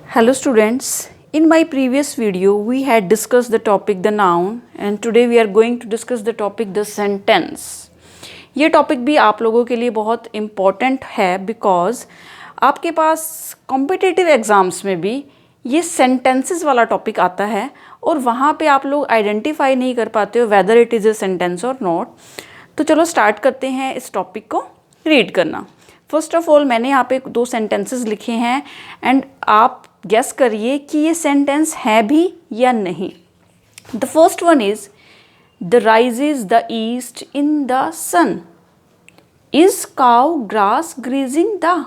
Hello students, in my previous video we had discussed the topic the noun and today we are going to discuss the topic the sentence. ये topic भी आप लोगों के लिए बहुत important है because आपके पास कॉम्पिटिटिव एग्ज़ाम्स में भी ये सेंटेंसेस वाला टॉपिक आता है और वहाँ पे आप लोग आइडेंटिफाई नहीं कर पाते हो whether it is a sentence और नॉट. तो चलो स्टार्ट करते हैं इस टॉपिक को रीड करना. फर्स्ट ऑफ ऑल मैंने यहाँ पे 2 सेंटेंसेस लिखे हैं एंड आप गेस करिए कि ये सेंटेंस है भी या नहीं. The first one is the rises the east in the sun. Is cow grass grazing the.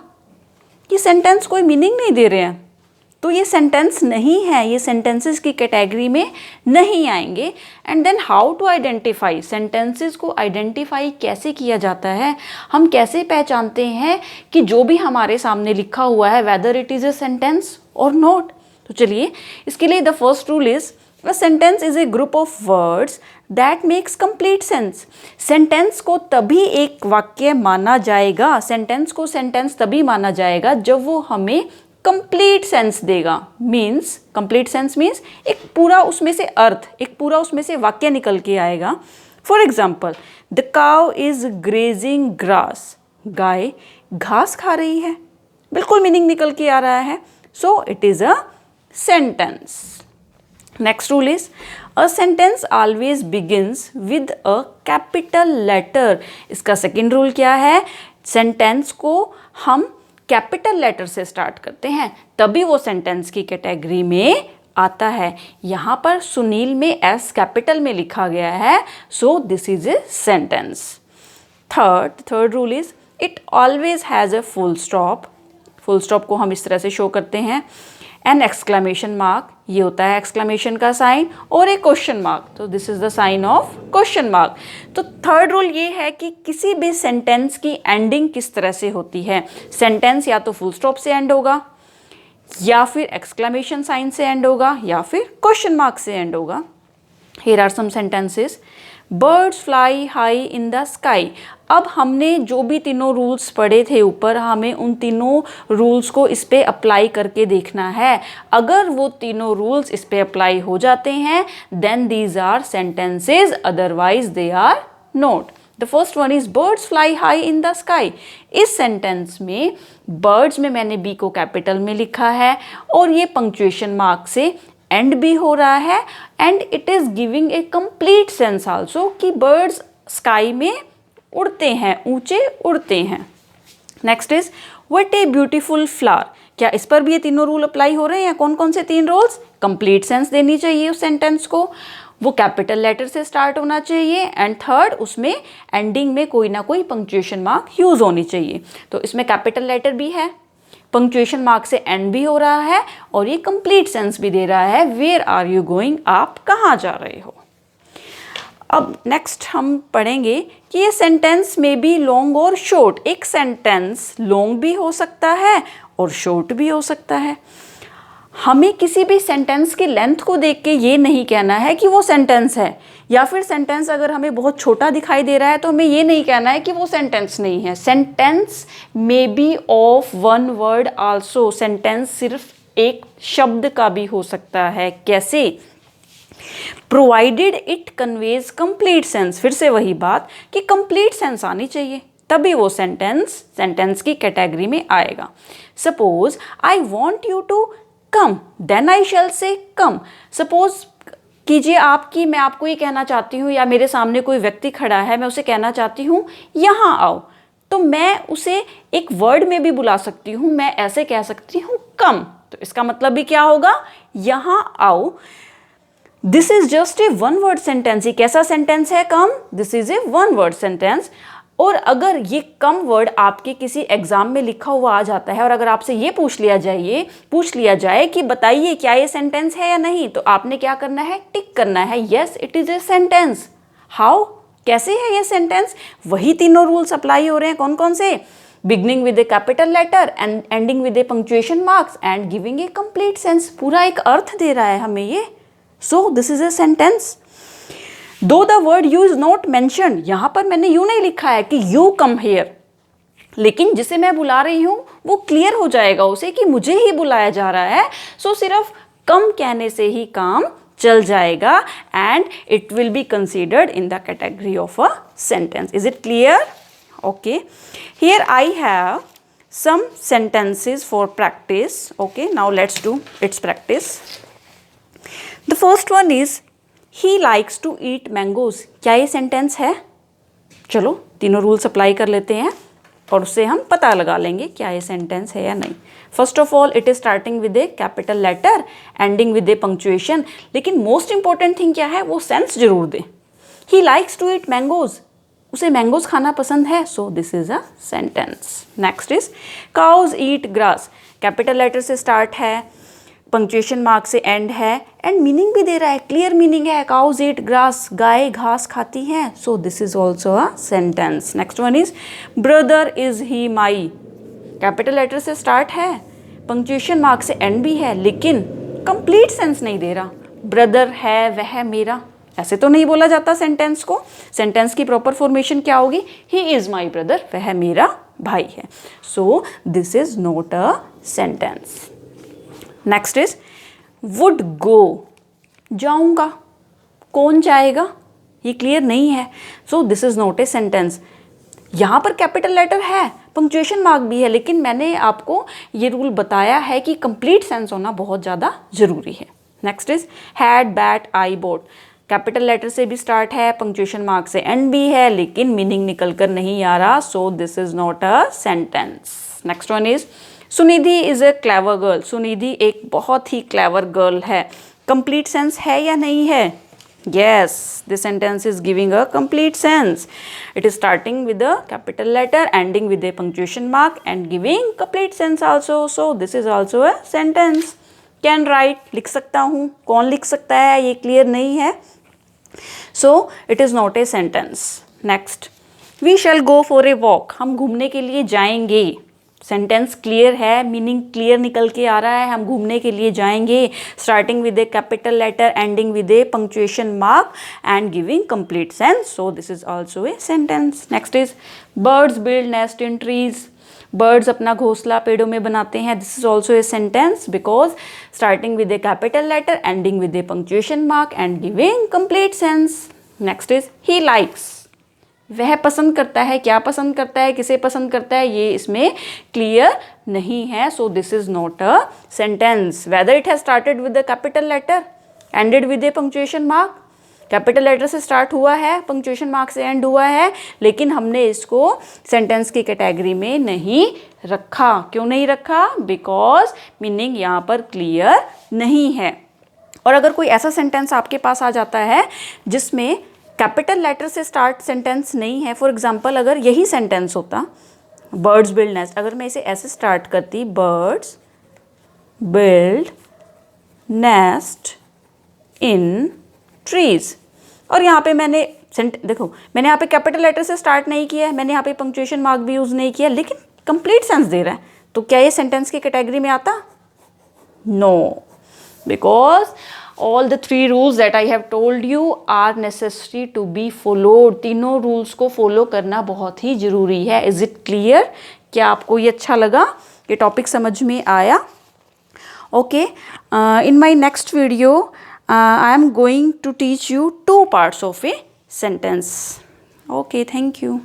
ये सेंटेंस कोई मीनिंग नहीं दे रहे हैं तो ये सेंटेंस नहीं है, ये सेंटेंसेस की कैटेगरी में नहीं आएंगे. And then how to identify, sentences को आइडेंटिफाई कैसे किया जाता है, हम कैसे पहचानते हैं कि जो भी हमारे सामने लिखा हुआ है whether it is a sentence और नॉट. तो चलिए इसके लिए the first rule is a sentence is a group of words that makes complete sense. Sentence को तभी एक वाक्य माना जाएगा, सेंटेंस को सेंटेंस तभी माना जाएगा जब वो हमें कंप्लीट सेंस देगा. मीन्स कंप्लीट सेंस मीन्स एक पूरा उसमें से अर्थ, एक पूरा उसमें से वाक्य निकल के आएगा. For example the cow is grazing grass. गाय घास खा रही है, बिल्कुल मीनिंग निकल के आ रहा है. So it is a sentence. Next rule is a sentence always begins with a capital letter. इसका सेकेंड रूल क्या है, सेंटेंस को हम कैपिटल लेटर से स्टार्ट करते हैं तभी वो सेंटेंस की कैटेगरी में आता है. यहाँ पर सुनील में एस कैपिटल में लिखा गया है, so this is a sentence. Third rule is it always has a full stop. Full stop को हम इस तरह से शो करते हैं. एन एक्सक्लेमेशन मार्क, ये होता है एक्सक्लेमेशन का साइन, और एक क्वेश्चन मार्क, तो this is the sign of question mark. तो थर्ड रूल ये है कि किसी भी सेंटेंस की एंडिंग किस तरह से होती है. सेंटेंस या तो फुल स्टॉप से एंड होगा, या फिर एक्सक्लेमेशन साइन से एंड होगा, या फिर क्वेश्चन मार्क से एंड होगा. Here are some sentences. Birds fly high in the sky. अब हमने जो भी तीनों रूल्स पढ़े थे ऊपर, हमें उन तीनों रूल्स को इस पे अप्लाई करके देखना है. अगर वो तीनों रूल्स इस पे अप्लाई हो जाते हैं then these are sentences, otherwise they are not. The first one is birds fly high in the sky. इस सेंटेंस में बर्ड्स में मैंने बी को कैपिटल में लिखा है और ये पंक्चुएशन मार्क से एंड भी हो रहा है and it is giving a complete sense also कि बर्ड्स स्काई में उड़ते हैं, ऊंचे उड़ते हैं. Next is what a beautiful flower. क्या इस पर भी ये तीनों रूल अप्लाई हो रहे हैं? कौन कौन से 3 रूल्स? कंप्लीट सेंस देनी चाहिए उस सेंटेंस को, वो कैपिटल लेटर से स्टार्ट होना चाहिए, एंड थर्ड उसमें एंडिंग में कोई ना कोई पंक्चुएशन मार्क यूज होनी चाहिए. तो इसमें कैपिटल लेटर भी है, पंक्चुएशन मार्क से एंड भी हो रहा है और ये कंप्लीट सेंस भी दे रहा है. वेयर आर यू गोइंग, आप कहाँ जा रहे हो. अब नेक्स्ट हम पढ़ेंगे कि ये सेंटेंस में भी लॉन्ग और शॉर्ट. एक सेंटेंस लॉन्ग भी हो सकता है और शॉर्ट भी हो सकता है. हमें किसी भी सेंटेंस की लेंथ को देख के ये नहीं कहना है कि वो सेंटेंस है, या फिर सेंटेंस अगर हमें बहुत छोटा दिखाई दे रहा है तो हमें ये नहीं कहना है कि वो सेंटेंस नहीं है. Sentence may be of 1 word also. Sentence सिर्फ एक शब्द का भी हो सकता है. कैसे? Provided it conveys complete sense. फिर से वही बात कि कंप्लीट सेंस आनी चाहिए तभी वो सेंटेंस की कैटेगरी में आएगा. Suppose I want you to come, then I shall say come. Suppose कीजिए आपकी, मैं आपको ये कहना चाहती हूँ, या मेरे सामने कोई व्यक्ति खड़ा है, मैं उसे कहना चाहती हूँ यहाँ आओ, तो मैं उसे एक वर्ड में भी बुला सकती हूँ. मैं ऐसे कह सकती हूँ कम, तो इसका मतलब भी क्या होगा, यहाँ आओ. This is just a 1 word sentence. ये कैसा सेंटेंस है? Come. This is a 1 word sentence. और अगर ये कम वर्ड आपके किसी एग्जाम में लिखा हुआ आ जाता है और अगर आपसे ये पूछ लिया जाए कि बताइए क्या ये सेंटेंस है या नहीं, तो आपने क्या करना है? टिक करना है, yes it is a sentence. How, कैसे है ये सेंटेंस? वही तीनों रूल्स अप्लाई हो रहे हैं. कौन कौन से? Beginning with a capital letter and ending with a punctuation marks and giving a complete sense. पूरा एक अर्थ दे रहा है हमें ये. So this is a sentence. Though the word you is not mentioned, यहाँ पर मैंने यू नहीं लिखा है कि यू कम हेयर, लेकिन जिसे मैं बुला रही हूँ वो क्लियर हो जाएगा उसे कि मुझे ही बुलाया जा रहा है, सो सिर्फ कम कहने से ही काम चल जाएगा and it will be considered in the category of a sentence. Is it clear? Okay, here I have some sentences for practice. Okay, now let's do its practice. The first one is he likes to eat mangoes. क्या ये sentence है? चलो तीनों rules apply कर लेते हैं और उससे हम पता लगा लेंगे क्या ये सेंटेंस है या नहीं. First of all it is starting with a capital letter, ending with a punctuation. लेकिन मोस्ट इंपॉर्टेंट थिंग क्या है, वो सेंस जरूर दे. He likes to eat mangoes, उसे मैंगोज खाना पसंद है, so this is a sentence. Next is cows eat grass. Capital letter से स्टार्ट है, पंक्चुएशन मार्क से एंड है, एंड मीनिंग भी दे रहा है, क्लियर मीनिंग है. काउज ईट ग्रास, गाय घास खाती हैं, so this is also a sentence. Next one is brother is he my. Capital letter से स्टार्ट है, पंक्चुएशन मार्क से एंड भी है, लेकिन कंप्लीट सेंस नहीं दे रहा. ब्रदर है वह मेरा, ऐसे तो नहीं बोला जाता सेंटेंस को. सेंटेंस की प्रॉपर फॉर्मेशन क्या होगी, ही इज माई ब्रदर, वह मेरा भाई है. So this is not a sentence. Next is would go, जाऊंगा, कौन जाएगा, ये क्लियर नहीं है, so this is not a sentence. यहाँ पर कैपिटल लेटर है, पंक्चुएशन मार्क भी है, लेकिन मैंने आपको ये रूल बताया है कि कंप्लीट सेंस होना बहुत ज़्यादा जरूरी है. Next is had bat I boat. Capital letter से भी स्टार्ट है, पंक्चुएशन मार्क से एंड भी है, लेकिन मीनिंग निकल कर नहीं आ रहा, so this is not a sentence. Next one is Sunidhi is a clever girl. Sunidhi एक बहुत ही क्लेवर गर्ल है. कंप्लीट सेंस है या नहीं है? Yes, this sentence is giving a complete sense. It is starting with a capital letter, ending with a punctuation mark and giving complete sense also, so this is also a sentence. Can write, लिख सकता हूँ, कौन लिख सकता है, ये clear नहीं है, so it is not a sentence. Next, we shall go for a walk. हम घूमने के लिए जाएंगे. सेंटेंस क्लियर है, मीनिंग क्लियर निकल के आ रहा है, हम घूमने के लिए जाएंगे. Starting with a capital letter, ending with a punctuation mark and giving complete sense, so this is also a sentence. Next is birds build nest in trees. Birds अपना घोंसला पेड़ों में बनाते हैं. This is also a sentence because starting with a capital letter, ending with a punctuation mark and giving complete sense. Next is he likes. वह पसंद करता है, क्या पसंद करता है, किसे पसंद करता है, ये इसमें क्लियर नहीं है, so this is not a sentence. Whether it has started with a capital letter, ended with a punctuation mark. Capital letter से स्टार्ट हुआ है, पंक्चुएशन मार्क से एंड हुआ है, लेकिन हमने इसको सेंटेंस की कैटेगरी में नहीं रखा. क्यों नहीं रखा? बिकॉज मीनिंग यहाँ पर क्लियर नहीं है. और अगर कोई ऐसा सेंटेंस आपके पास आ जाता है जिसमें कैपिटल लेटर से स्टार्ट सेंटेंस नहीं है, फॉर एग्जाम्पल अगर यही सेंटेंस होता बर्ड्स बिल्ड नेस्ट, अगर मैं इसे ऐसे स्टार्ट करती birds build nest in trees, और यहाँ पे मैंने देखो मैंने यहाँ पे कैपिटल लेटर से स्टार्ट नहीं किया है, मैंने यहाँ पे पंक्चुएशन मार्क भी यूज़ नहीं किया, लेकिन कंप्लीट सेंस दे रहा है, तो क्या ये सेंटेंस की कैटेगरी में आता? No, because all the three rules that I have told you are necessary to be followed. तीनों रूल्स को फॉलो करना बहुत ही ज़रूरी है. Is it clear? क्या आपको ये अच्छा लगा? ये टॉपिक समझ में आया? Okay, in my next video I am going to teach you two parts of a sentence. Okay, thank you.